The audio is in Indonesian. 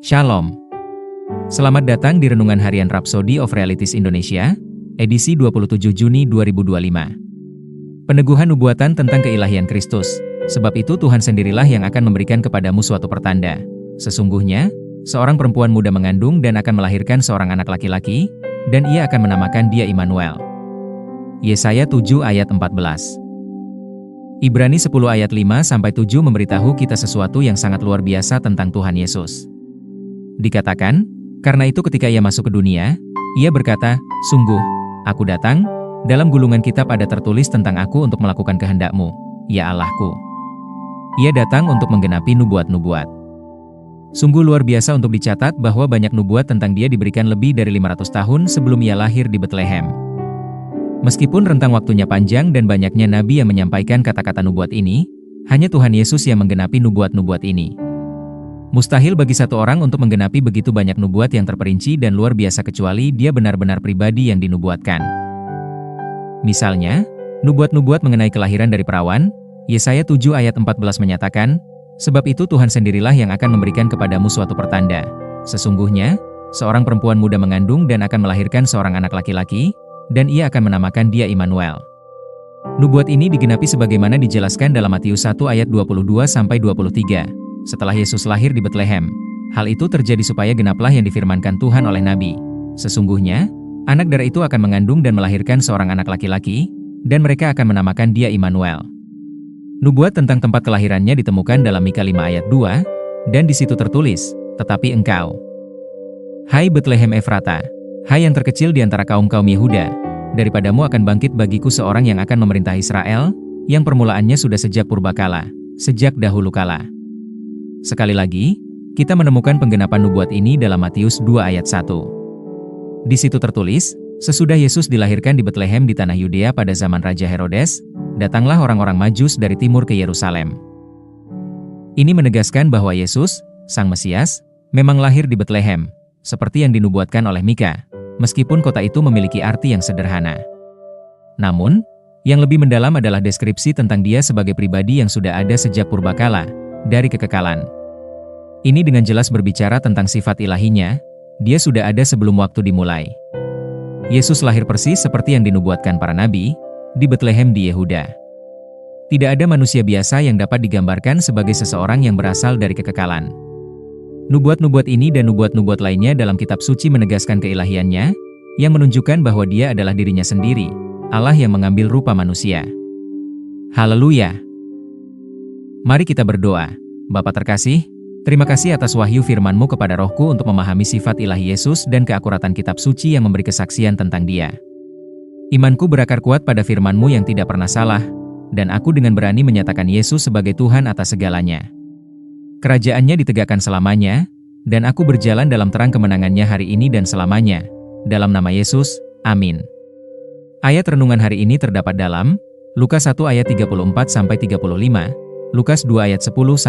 Shalom. Selamat datang di Renungan Harian Rhapsody of Realities Indonesia, edisi 27 Juni 2025. Peneguhan nubuatan tentang keilahian Kristus. Sebab itu Tuhan sendirilah yang akan memberikan kepadamu suatu pertanda. Sesungguhnya, seorang perempuan muda mengandung dan akan melahirkan seorang anak laki-laki, dan ia akan menamakan dia Immanuel. Yesaya 7 ayat 14. Ibrani 10 ayat 5-7 memberitahu kita sesuatu yang sangat luar biasa tentang Tuhan Yesus. Dikatakan, karena itu ketika ia masuk ke dunia, ia berkata, "Sungguh, aku datang, dalam gulungan kitab ada tertulis tentang aku untuk melakukan kehendak-Mu, ya Allahku." Ia datang untuk menggenapi nubuat-nubuat. Sungguh luar biasa untuk dicatat bahwa banyak nubuat tentang dia diberikan lebih dari 500 tahun sebelum ia lahir di Bethlehem. Meskipun rentang waktunya panjang dan banyaknya nabi yang menyampaikan kata-kata nubuat ini, hanya Tuhan Yesus yang menggenapi nubuat-nubuat ini. Mustahil bagi satu orang untuk menggenapi begitu banyak nubuat yang terperinci dan luar biasa kecuali dia benar-benar pribadi yang dinubuatkan. Misalnya, nubuat-nubuat mengenai kelahiran dari perawan, Yesaya 7 ayat 14 menyatakan, "Sebab itu Tuhan sendirilah yang akan memberikan kepadamu suatu pertanda. Sesungguhnya, seorang perempuan muda mengandung dan akan melahirkan seorang anak laki-laki, dan ia akan menamakan dia Immanuel." Nubuat ini digenapi sebagaimana dijelaskan dalam Matius 1 ayat 22-23. Setelah Yesus lahir di Bethlehem, hal itu terjadi supaya genaplah yang difirmankan Tuhan oleh Nabi. Sesungguhnya, anak darah itu akan mengandung dan melahirkan seorang anak laki-laki, dan mereka akan menamakan dia Immanuel. Nubuat tentang tempat kelahirannya ditemukan dalam Mika 5 ayat 2, dan di situ tertulis, "Tetapi engkau, hai Bethlehem Efrata, hai yang terkecil di antara kaum-kaum Yehuda, daripadamu akan bangkit bagiku seorang yang akan memerintah Israel, yang permulaannya sudah sejak purbakala, sejak dahulu kala." Sekali lagi, kita menemukan penggenapan nubuat ini dalam Matius 2 ayat 1. Di situ tertulis, sesudah Yesus dilahirkan di Bethlehem di tanah Yudea pada zaman Raja Herodes, datanglah orang-orang Majus dari timur ke Yerusalem. Ini menegaskan bahwa Yesus, Sang Mesias, memang lahir di Bethlehem, seperti yang dinubuatkan oleh Mika, meskipun kota itu memiliki arti yang sederhana. Namun, yang lebih mendalam adalah deskripsi tentang dia sebagai pribadi yang sudah ada sejak purbakala, dari kekekalan. Ini dengan jelas berbicara tentang sifat ilahinya, dia sudah ada sebelum waktu dimulai. Yesus lahir persis seperti yang dinubuatkan para nabi, di Bethlehem di Yehuda. Tidak ada manusia biasa yang dapat digambarkan sebagai seseorang yang berasal dari kekekalan. Nubuat-nubuat ini dan nubuat-nubuat lainnya dalam kitab suci menegaskan keilahiannya, yang menunjukkan bahwa dia adalah dirinya sendiri, Allah yang mengambil rupa manusia. Haleluya! Mari kita berdoa. Bapa terkasih, terima kasih atas wahyu firman-Mu kepada rohku untuk memahami sifat ilahi Yesus dan keakuratan kitab suci yang memberi kesaksian tentang dia. Imanku berakar kuat pada firman-Mu yang tidak pernah salah, dan aku dengan berani menyatakan Yesus sebagai Tuhan atas segalanya. Kerajaannya ditegakkan selamanya, dan aku berjalan dalam terang kemenangannya hari ini dan selamanya. Dalam nama Yesus, amin. Ayat renungan hari ini terdapat dalam Lukas 1 ayat 34-35, Lukas 2 ayat 10-11.